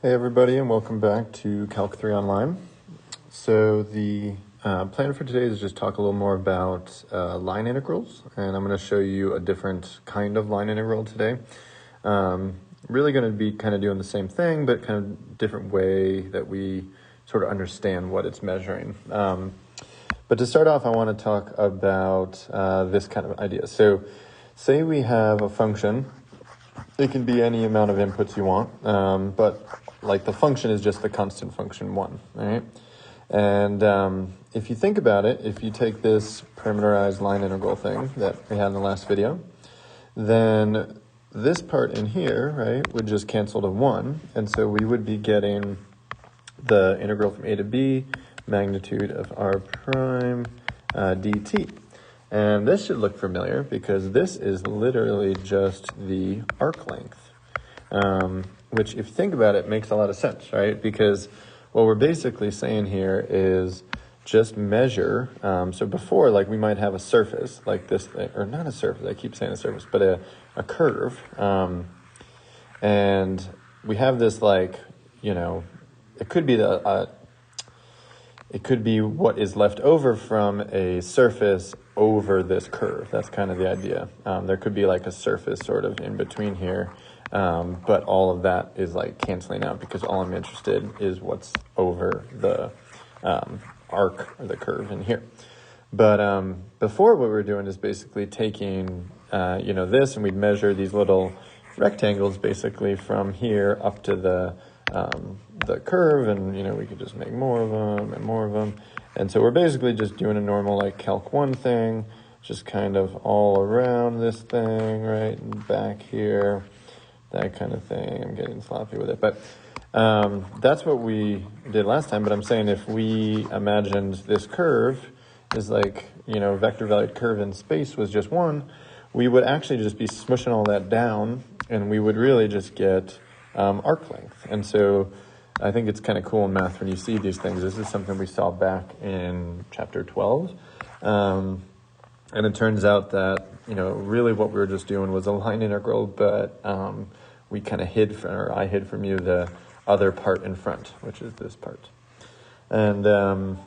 Hey everybody, and welcome back to Calc 3 Online. So the plan for today is just talk a little more about line integrals, and I'm going to show you a different kind of line integral today. Really going to be kind of doing the same thing, but kind of different way that we sort of understand what it's measuring. But to start off, I want to talk about this kind of idea. So say we have a function. It can be any amount of inputs you want, but like the function is just the constant function 1, right? And if you think about it, if you take this parameterized line integral thing that we had in the last video, then this part in here, right, would just cancel to 1, and so we would be getting the integral from a to b, magnitude of r prime dt. And this should look familiar because this is literally just the arc length, which if you think about it, makes a lot of sense, right? Because what we're basically saying here is just measure. So before, like we might have a surface like this thing, or not a surface, I keep saying a surface, but a curve. And we have this like, it could be it could be what is left over from a surface over this curve. That's kind of the idea. There could be like a surface sort of in between here, but all of that is like canceling out because all I'm interested is what's over the arc or the curve in here. But before, what we were doing is basically taking this, and we'd measure these little rectangles basically from here up to the curve, and we could just make more of them and more of them. And so we're basically just doing a normal like Calc 1 thing, just kind of all around this thing, right, and back here, that kind of thing. I'm getting sloppy with it, but that's what we did last time. But I'm saying if we imagined this curve is like, vector valued curve in space was just 1, we would actually just be smushing all that down, and we would really just get arc length. And so I think it's kind of cool in math when you see these things. This is something we saw back in chapter 12. And it turns out that, really what we were just doing was a line integral, but we kind of I hid from you the other part in front, which is this part. And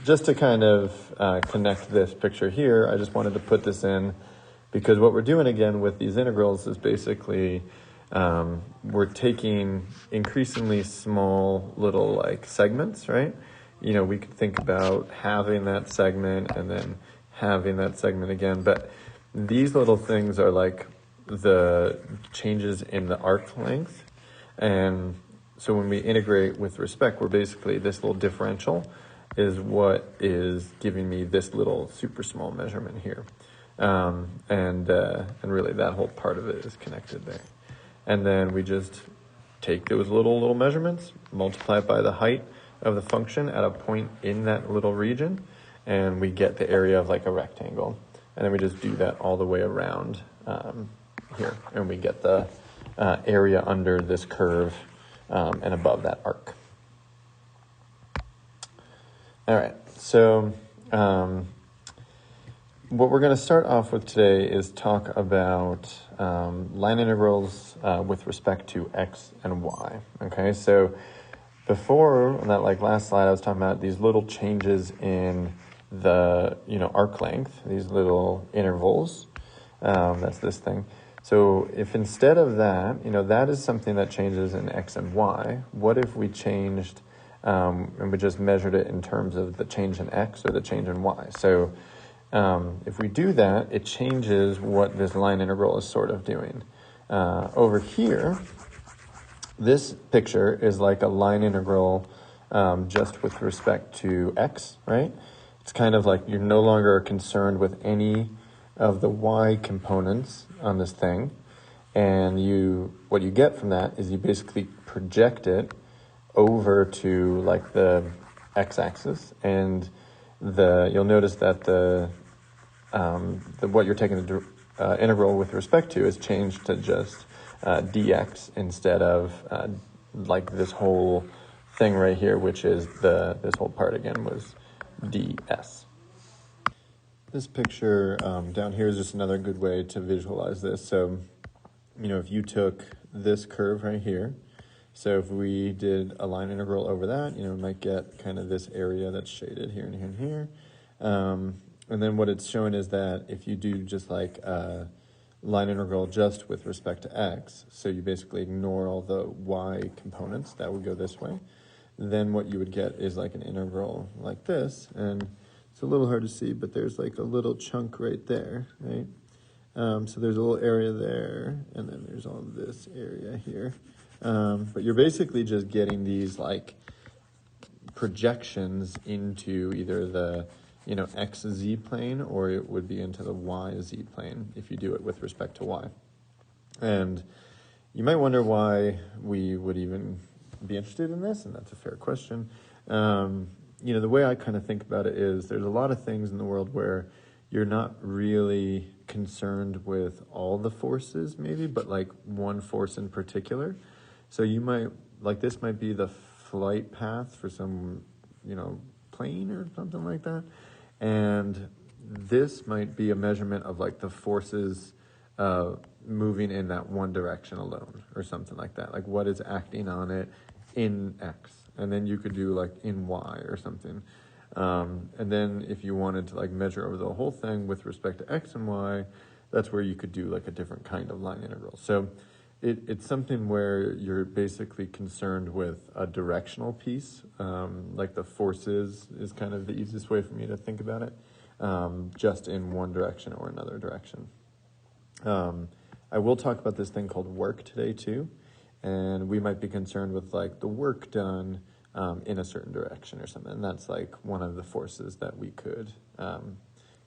just to kind of connect this picture here, I just wanted to put this in because what we're doing again with these integrals is basically we're taking increasingly small little like segments, right? We could think about having that segment and then having that segment again, but these little things are like the changes in the arc length. And so when we integrate with respect, we're basically, this little differential is what is giving me this little super small measurement here. And really that whole part of it is connected there. And then we just take those little measurements, multiply it by the height of the function at a point in that little region, and we get the area of like a rectangle. And then we just do that all the way around here, and we get the area under this curve and above that arc. All right, so what we're going to start off with today is talk about line integrals with respect to x and y. Okay, so before on that like last slide, I was talking about these little changes in the arc length, these little intervals. That's this thing. So if instead of that, that is something that changes in x and y, what if we changed and we just measured it in terms of the change in x or the change in y? So if we do that, it changes what this line integral is sort of doing. Over here, this picture is like a line integral just with respect to x, right? It's kind of like you're no longer concerned with any of the y components on this thing. And what you get from that is you basically project it over to like the x-axis, and you'll notice that what you're taking the integral with respect to is changed to just dx instead of like this whole thing right here, which is this whole part again was ds. This picture down here is just another good way to visualize this. So, if you took this curve right here So if we did a line integral over that, we might get kind of this area that's shaded here and here and here. And then what it's showing is that if you do just like a line integral just with respect to x, so you basically ignore all the y components that would go this way, then what you would get is like an integral like this. And it's a little hard to see, but there's like a little chunk right there, right? So there's a little area there, and then there's all this area here. But you're basically just getting these like projections into either the xz plane, or it would be into the yz plane if you do it with respect to y. And you might wonder why we would even be interested in this, and that's a fair question. The way I kind of think about it is there's a lot of things in the world where you're not really concerned with all the forces maybe, but like one force in particular. So you might, like this might be the flight path for some, plane or something like that. And this might be a measurement of like the forces moving in that one direction alone or something like that. Like what is acting on it in X. And then you could do like in Y or something. And then if you wanted to like measure over the whole thing with respect to X and Y, that's where you could do like a different kind of line integral. So it's something where you're basically concerned with a directional piece, like the forces is kind of the easiest way for me to think about it, just in one direction or another direction. I will talk about this thing called work today too, and we might be concerned with like the work done in a certain direction or something. And that's like one of the forces that we could kind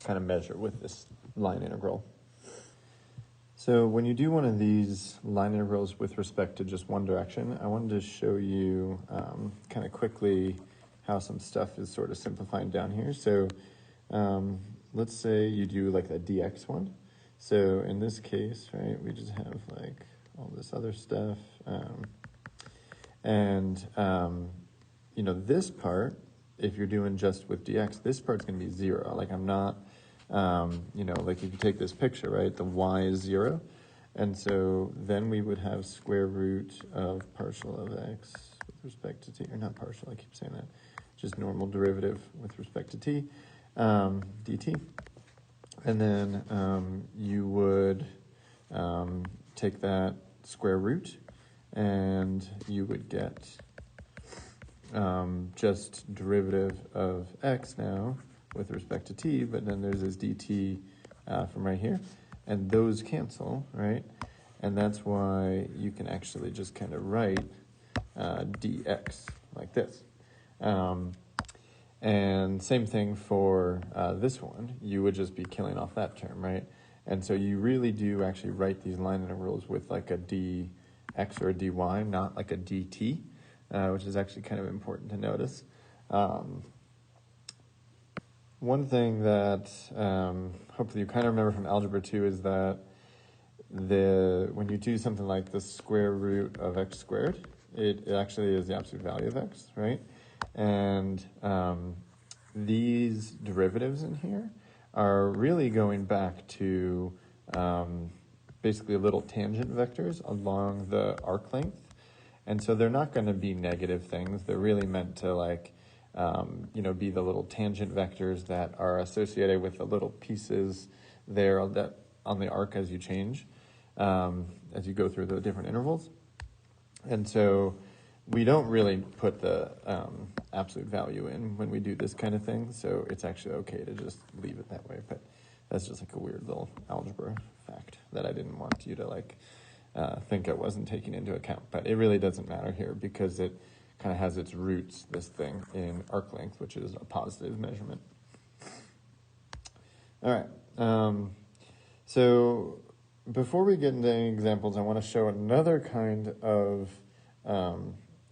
of measure with this line integral. So when you do one of these line integrals with respect to just one direction, I wanted to show you kind of quickly how some stuff is sort of simplifying down here. So let's say you do like a dx one. So in this case, right, we just have like all this other stuff. This part, if you're doing just with dx, this part's going to be 0. Like I'm not... like if you take this picture, right, the y is 0. And so then we would have square root of partial of x with respect to t, or not partial, I keep saying that, just normal derivative with respect to t, dt. And then you would take that square root, and you would get just derivative of x now with respect to t, but then there's this dt from right here, and those cancel, right? And that's why you can actually just kind of write dx like this. And same thing for this one. You would just be killing off that term, right? And so you really do actually write these line integrals with like a dx or a dy, not like a dt, which is actually kind of important to notice. One thing that hopefully you kind of remember from Algebra 2 is that when you do something like the square root of x squared, it actually is the absolute value of x, right? And these derivatives in here are really going back to basically little tangent vectors along the arc length. And so they're not going to be negative things. They're really meant to like... be the little tangent vectors that are associated with the little pieces there that on the arc as you change, as you go through the different intervals. And so we don't really put the absolute value in when we do this kind of thing, so it's actually okay to just leave it that way. But that's just like a weird little algebra fact that I didn't want you to like think I wasn't taking into account. But it really doesn't matter here because it kind of has its roots, this thing, in arc length, which is a positive measurement. All right. So before we get into any examples, I want to show another kind of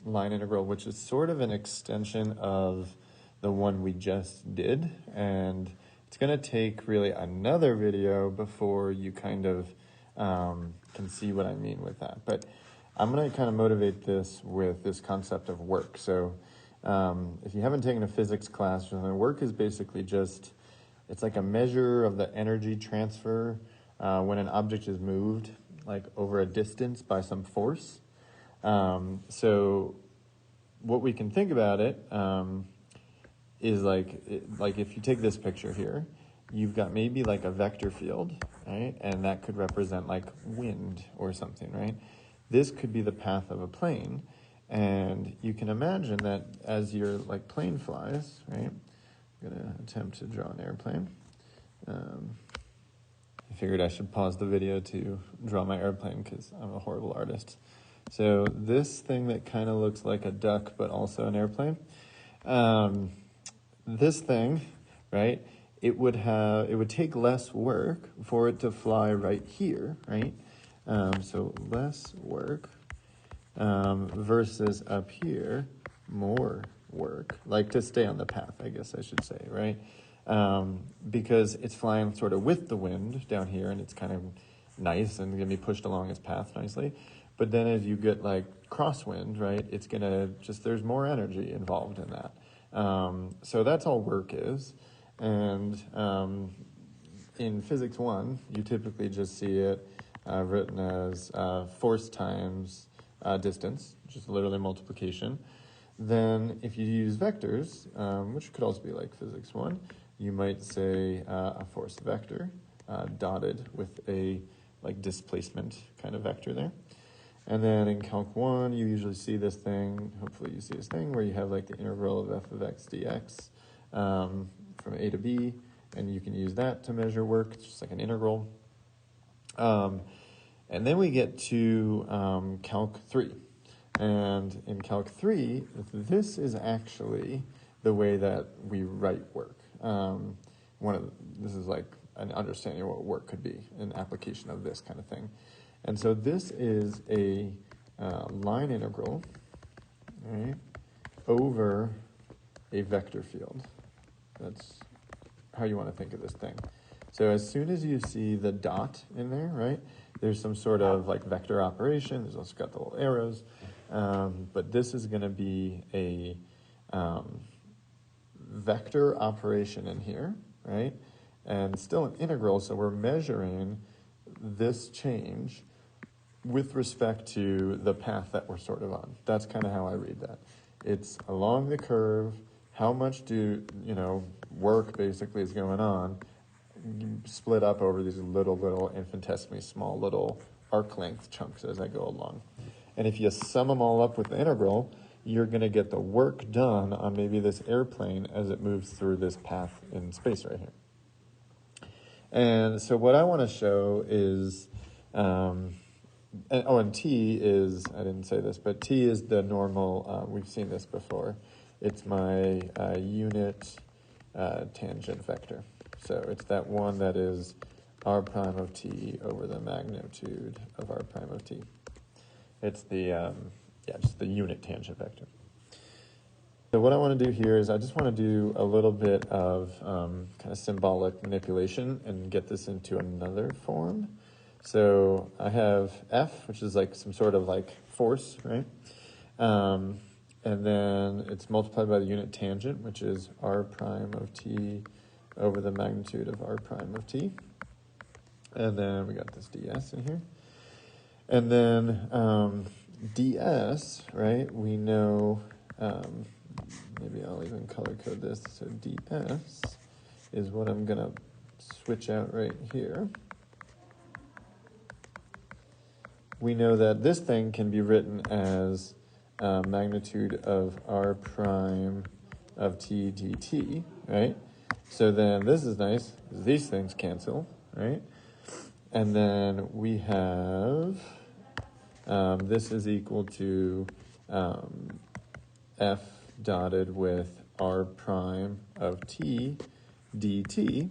line integral, which is sort of an extension of the one we just did. And it's going to take really another video before you kind of can see what I mean with that. But I'm going to kind of motivate this with this concept of work. So if you haven't taken a physics class, work is basically just, it's like a measure of the energy transfer when an object is moved like over a distance by some force. So what we can think about it is like if you take this picture here, you've got maybe like a vector field, right? And that could represent like wind or something, right? This could be the path of a plane. And you can imagine that as your like plane flies, right? I'm going to attempt to draw an airplane. I figured I should pause the video to draw my airplane because I'm a horrible artist. So this thing that kind of looks like a duck but also an airplane, this thing, right, it would take less work for it to fly right here, right? So less work versus up here, more work, like to stay on the path, I guess I should say, right? Because it's flying sort of with the wind down here, and it's kind of nice and going to be pushed along its path nicely. But then as you get like crosswind, right, it's going to just, there's more energy involved in that. So that's all work is. And in Physics 1, you typically just see it written as force times distance, which is literally multiplication. Then if you use vectors, which could also be like Physics 1, you might say a force vector dotted with a like displacement kind of vector there. And then in Calc 1, you usually see this thing, hopefully you see this thing, where you have like the integral of f of x dx from a to b, and you can use that to measure work. It's just like an integral. And then we get to Calc 3. And in Calc 3, this is actually the way that we write work. This is like an understanding of what work could be, an application of this kind of thing. And so this is a line integral, right, over a vector field. That's how you want to think of this thing. So as soon as you see the dot in there, right, there's some sort of like vector operation. There's also got the little arrows. But this is going to be a vector operation in here, right? And still an integral, so we're measuring this change with respect to the path that we're sort of on. That's kind of how I read that. It's along the curve, how much work basically is going on, split up over these little infinitesimally small little arc length chunks as I go along. And if you sum them all up with the integral, you're going to get the work done on maybe this airplane as it moves through this path in space right here. And so what I want to show is, and T is, I didn't say this, but T is the normal, we've seen this before. It's my unit tangent vector. So it's that one that is r prime of t over the magnitude of r prime of t. It's the, just the unit tangent vector. So what I want to do here is I just want to do a little bit of kind of symbolic manipulation and get this into another form. So I have F, which is like some sort of like force, right? And then it's multiplied by the unit tangent, which is r prime of t over the magnitude of r prime of t. And then we got this ds in here. And then ds, right, we know, maybe I'll even color code this. So ds is what I'm going to switch out right here. We know that this thing can be written as magnitude of r prime of t dt, right? So then this is nice. These things cancel, right? And then we have this is equal to f dotted with r prime of t dt.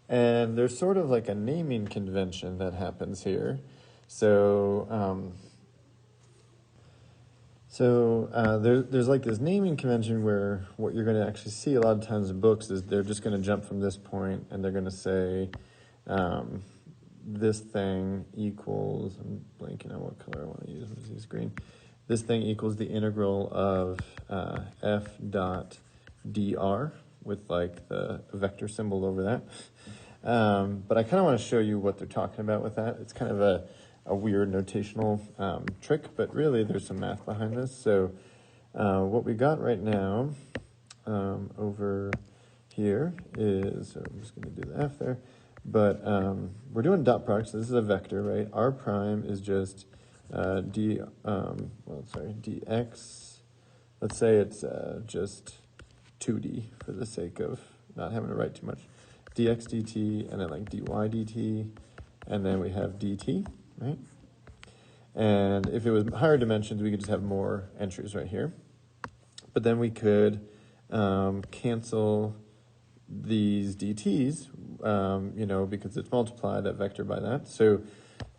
And there's sort of like a naming convention that happens here. So there's like this naming convention where what you're going to actually see a lot of times in books is they're just going to jump from this point and they're going to say this thing equals, I'm blanking on what color I want to use, I'm going to use green. This thing equals the integral of f dot dr with like the vector symbol over that. But I kind of want to show you what they're talking about with that. It's kind of a weird notational trick, but really there's some math behind this. So what we got right now over here is, so I'm just going to do the F there, but we're doing dot product, so this is a vector, right? R prime is just dx, let's say it's just 2D for the sake of not having to write too much. Dx dt, and then like dy dt, and then we have dt, right? And if it was higher dimensions, we could just have more entries right here. But then we could cancel these dt's, because it's multiplied that vector by that. So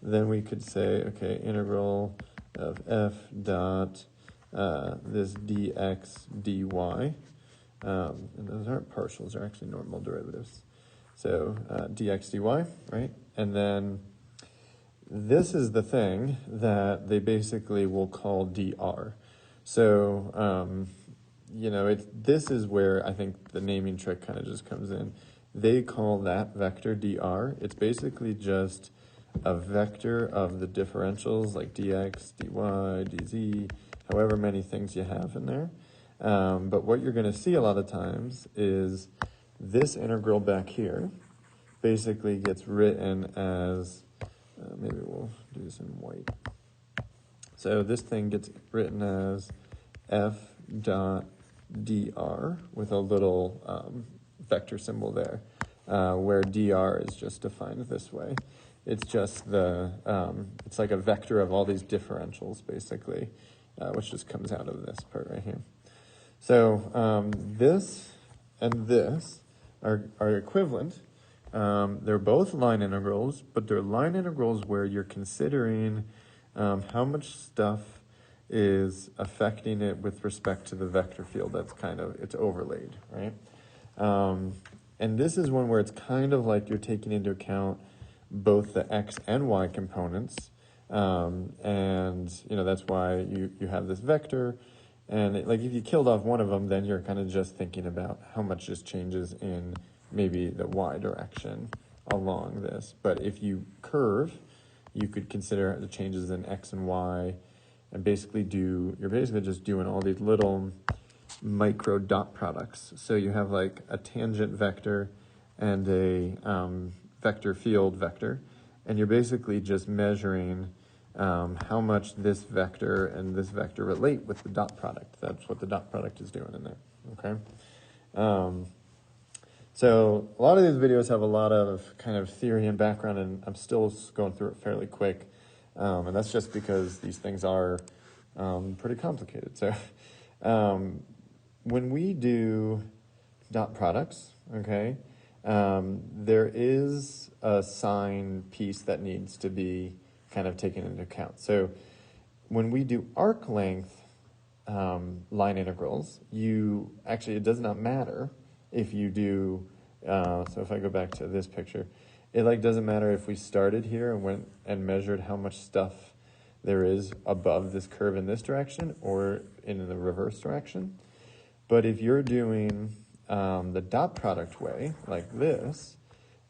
then we could say, okay, integral of f dot this dx dy, and those aren't partials, they're actually normal derivatives. So dx dy, right? And then this is the thing that they basically will call dr. So, this is where I think the naming trick kind of just comes in. They call that vector dr. It's basically just a vector of the differentials like dx, dy, dz, however many things you have in there. But what you're going to see a lot of times is this integral back here basically gets written as, maybe we'll do this in white. So this thing gets written as f dot dr with a little vector symbol there, where dr is just defined this way. It's just it's like a vector of all these differentials, basically, which just comes out of this part right here. So this and this are equivalent. They're both line integrals, but they're line integrals where you're considering how much stuff is affecting it with respect to the vector field that's it's overlaid, right? And this is one where it's kind of like you're taking into account both the x and y components, and that's why you have this vector, and if you killed off one of them, then you're kind of just thinking about how much just changes in maybe the y direction along this. But if you curve, you could consider the changes in x and y, and you're basically just doing all these little micro dot products. So you have like a tangent vector and a vector field vector, and you're basically just measuring how much this vector and this vector relate with the dot product. That's what the dot product is doing in there, okay? So a lot of these videos have a lot of kind of theory and background, and I'm still going through it fairly quick. And that's just because these things are pretty complicated. So when we do dot products, okay, there is a sign piece that needs to be kind of taken into account. So when we do arc length line integrals, it does not matter if you do, so if I go back to this picture, it doesn't matter if we started here and went and measured how much stuff there is above this curve in this direction or in the reverse direction. But if you're doing the dot product way, like this,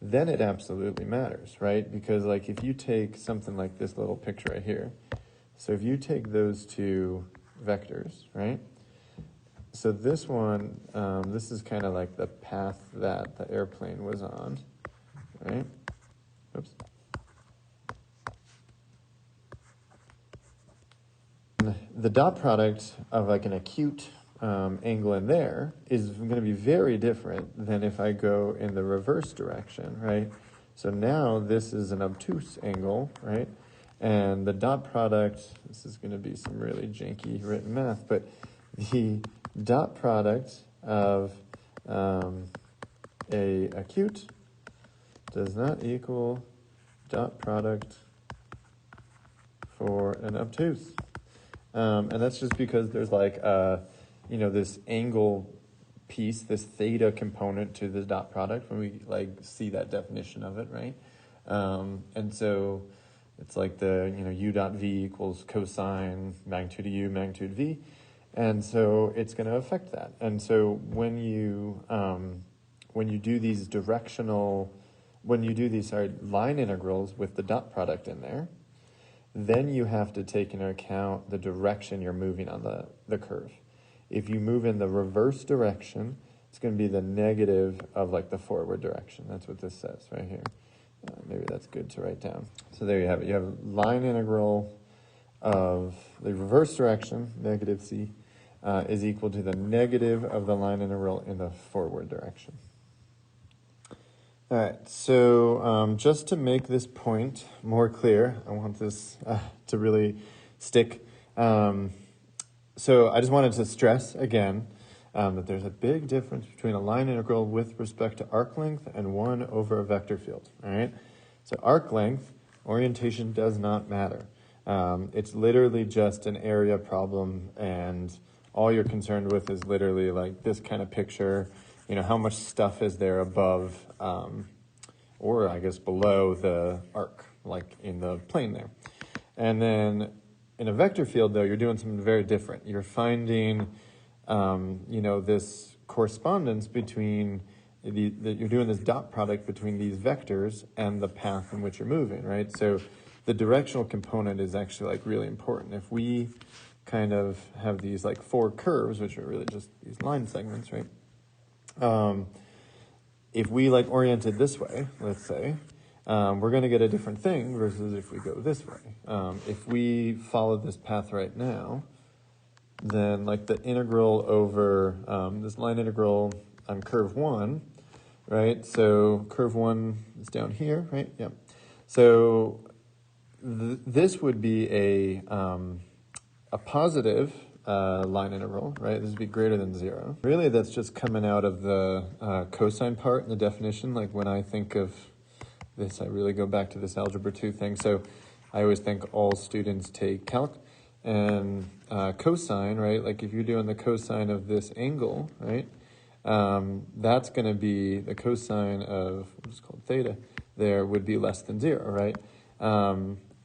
then it absolutely matters, right? Because if you take something like this little picture right here, so if you take those two vectors, right? So this one, this is kind of like the path that the airplane was on, right? Oops. The dot product of an acute angle in there is going to be very different than if I go in the reverse direction, right? So now this is an obtuse angle, right? And the dot product, this is going to be some really janky written math, but the dot product of a acute does not equal dot product for an obtuse. And that's just because there's this angle piece, this theta component to the dot product when we see that definition of it, right? And so it's u dot v equals cosine magnitude of u magnitude v. And so it's going to affect that. And so when you do these line integrals with the dot product in there, then you have to take into account the direction you're moving on the curve. If you move in the reverse direction, it's going to be the negative of like the forward direction. That's what this says right here. Maybe that's good to write down. So there you have it. You have line integral of the reverse direction, negative c, is equal to the negative of the line integral in the forward direction. All right, so just to make this point more clear, I want this to really stick. So I just wanted to stress again that there's a big difference between a line integral with respect to arc length and one over a vector field. All right, so arc length, orientation does not matter. It's literally just an area problem, and all you're concerned with is literally like this kind of picture. You know, how much stuff is there above, or I guess below the arc, like in the plane there. And then in a vector field, though, you're doing something very different. You're finding, you know, this correspondence between you're doing this dot product between these vectors and the path in which you're moving, right? So the directional component is actually like really important. If we kind of have these like four curves, which are really just these line segments, right? If we like orient it this way, let's say, we're going to get a different thing versus if we go this way. If we follow this path right now, then like the integral over this line integral on curve 1, right? So curve 1 is down here, right? Yeah. So this would be a positive line integral, right? This would be greater than 0. Really, that's just coming out of the cosine part in the definition. Like when I think of this, I really go back to this algebra 2 thing. So I always think all students take calc and cosine, right? Like if you're doing the cosine of this angle, right? That's going to be the cosine of what's called theta there would be less than 0, right?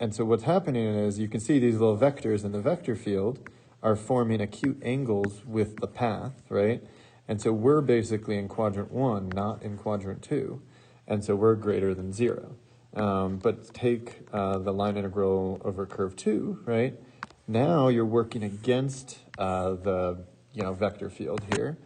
And so what's happening is you can see these little vectors in the vector field are forming acute angles with the path, right? And so we're basically in quadrant 1, not in quadrant 2. And so we're greater than 0. But take the line integral over curve 2, right? Now you're working against the vector field here.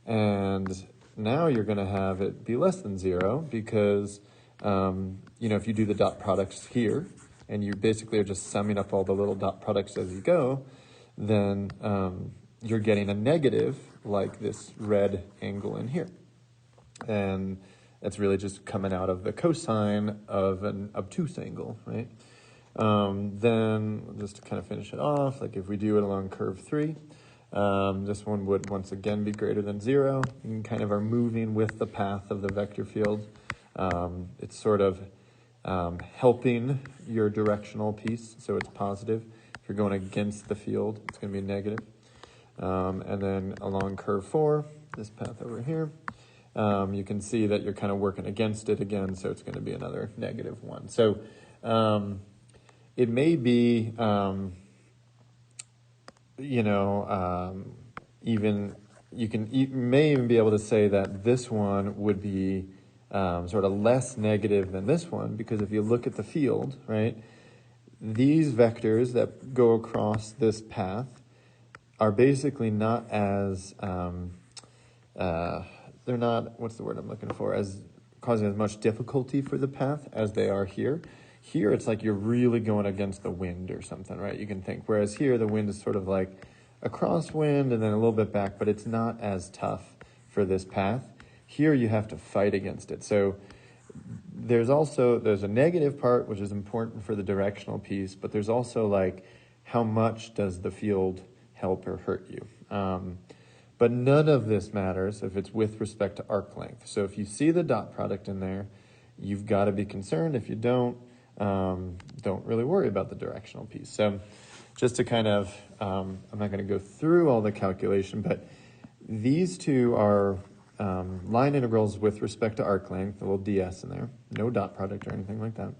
And now you're going to have it be less than 0 because, if you do the dot products here, and you basically are just summing up all the little dot products as you go, then you're getting a negative like this red angle in here. And that's really just coming out of the cosine of an obtuse angle, right? Then just to kind of finish it off, like if we do it along curve 3, this one would once again be greater than 0. You kind of are moving with the path of the vector field. It's sort of helping your directional piece, so it's positive. If you're going against the field, it's going to be negative. And then along curve 4, this path over here, you can see that you're kind of working against it again, so it's going to be another negative 1. So it may be, even you may even be able to say that this one would be sort of less negative than this one, because if you look at the field, right, these vectors that go across this path are basically not as, they're not, what's the word I'm looking for, as causing as much difficulty for the path as they are here. Here, it's like you're really going against the wind or something, right? You can think. Whereas here, the wind is sort of like a crosswind and then a little bit back, but it's not as tough for this path. Here, you have to fight against it. So there's a negative part, which is important for the directional piece, but there's also like, how much does the field help or hurt you? But none of this matters if it's with respect to arc length. So if you see the dot product in there, you've got to be concerned. If you don't really worry about the directional piece. So just to kind of, I'm not going to go through all the calculation, but these two are line integrals with respect to arc length, a little ds in there, no dot product or anything like that.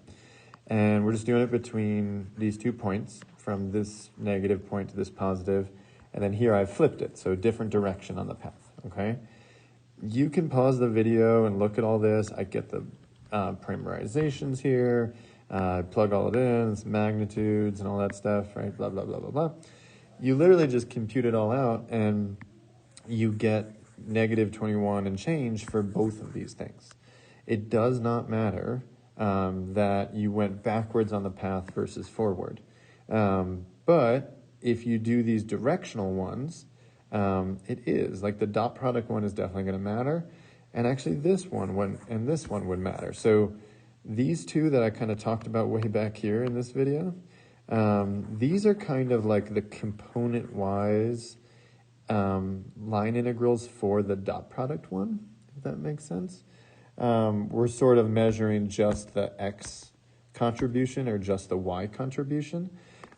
And we're just doing it between these 2 points, from this negative point to this positive. And then here I've flipped it, so different direction on the path, okay? You can pause the video and look at all this. I get the parameterizations here, plug all it in, it's magnitudes and all that stuff, right? Blah, blah, blah, blah, blah. You literally just compute it all out and you get negative 21 and change for both of these things. It does not matter that you went backwards on the path versus forward. But if you do these directional ones, it is. Like the dot product one is definitely going to matter. And actually this one and this one would matter. So these two that I kind of talked about way back here in this video, these are kind of like the component-wise line integrals for the dot product one, if that makes sense. We're sort of measuring just the x contribution or just the y contribution.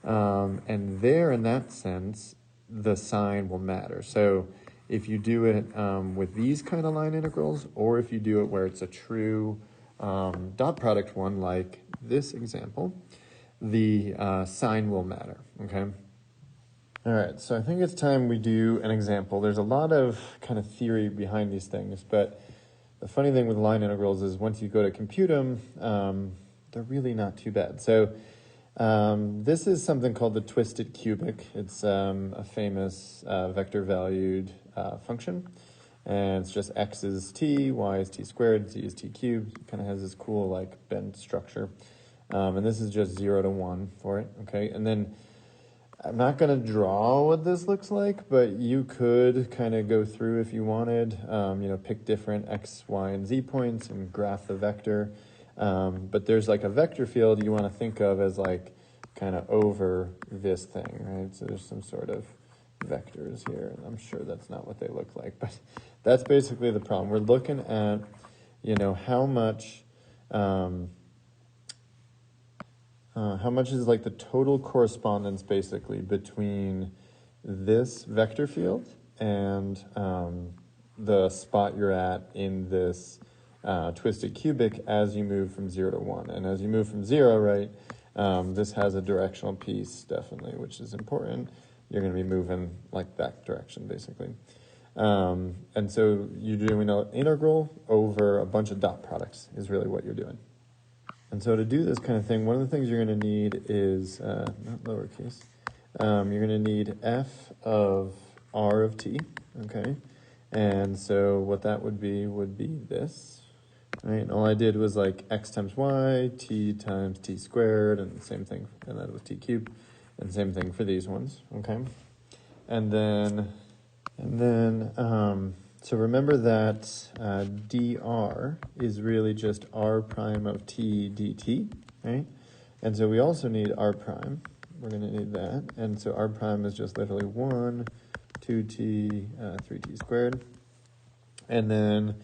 And there, in that sense, the sign will matter. So if you do it with these kind of line integrals, or if you do it where it's a true dot product one, like this example, the sign will matter, okay? All right, so I think it's time we do an example. There's a lot of kind of theory behind these things, but the funny thing with line integrals is once you go to compute them, they're really not too bad. So this is something called the twisted cubic. It's a famous vector-valued function, and it's just x is t, y is t squared, z is t cubed. It kind of has this cool like bent structure, and this is just 0 to 1 for it, okay? And then I'm not going to draw what this looks like, but you could kind of go through if you wanted, pick different x, y, and z points and graph the vector. But there's like a vector field you want to think of as like kind of over this thing, right? So there's some sort of vectors here, and I'm sure that's not what they look like, but that's basically the problem. We're looking at, how much is like the total correspondence basically between this vector field and the spot you're at in this twisted cubic as you move from 0 to 1. And as you move from 0, right, this has a directional piece definitely, which is important. You're going to be moving like that direction basically. And so you're doing an integral over a bunch of dot products is really what you're doing. And so to do this kind of thing, one of the things you're going to need is, not lowercase, you're going to need f of r of t, okay? And so what that would be this, right? And all I did was like x times y, t times t squared, and the same thing, and that was t cubed, and same thing for these ones, okay? And then, so remember that dr is really just r prime of t dt, right? And so we also need r prime. We're going to need that. And so r prime is just literally 1, 2t, 3t squared. And then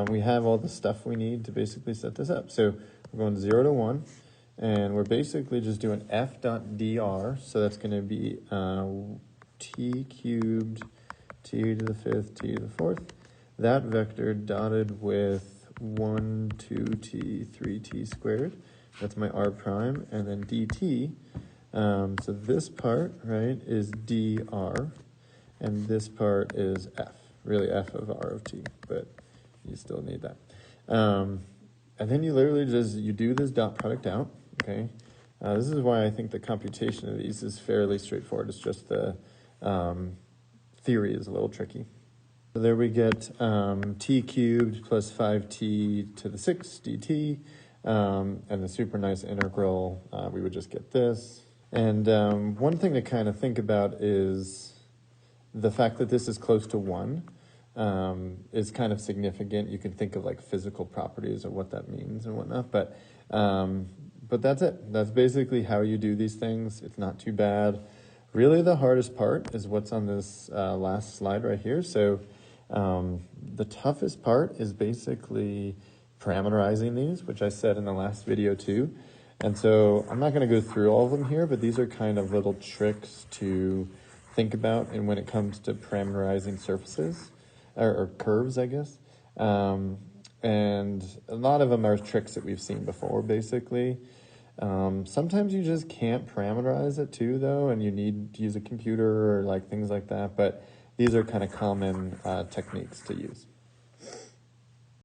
we have all the stuff we need to basically set this up. So we're going 0 to 1, and we're basically just doing f dot dr. So that's going to be t cubed, t to the 5th, t to the 4th. That vector dotted with 1, 2t, 3t squared. That's my r prime. And then dt. So this part, right, is dr. And this part is f. Really f of r of t. But you still need that. And then you literally you do this dot product out. Okay. This is why I think the computation of these is fairly straightforward. It's just the theory is a little tricky. So there we get t cubed plus 5t to the 6 dt, and the super nice integral, we would just get this. And one thing to kind of think about is the fact that this is close to 1 is kind of significant. You can think of like physical properties or what that means and whatnot, but that's it. That's basically how you do these things. It's not too bad. Really, the hardest part is what's on this last slide right here. So the toughest part is basically parameterizing these, which I said in the last video too. And so I'm not going to go through all of them here, but these are kind of little tricks to think about and when it comes to parameterizing surfaces, or curves, I guess. And a lot of them are tricks that we've seen before, basically. Sometimes you just can't parameterize it too, though, and you need to use a computer or like things like that. But these are kind of common techniques to use.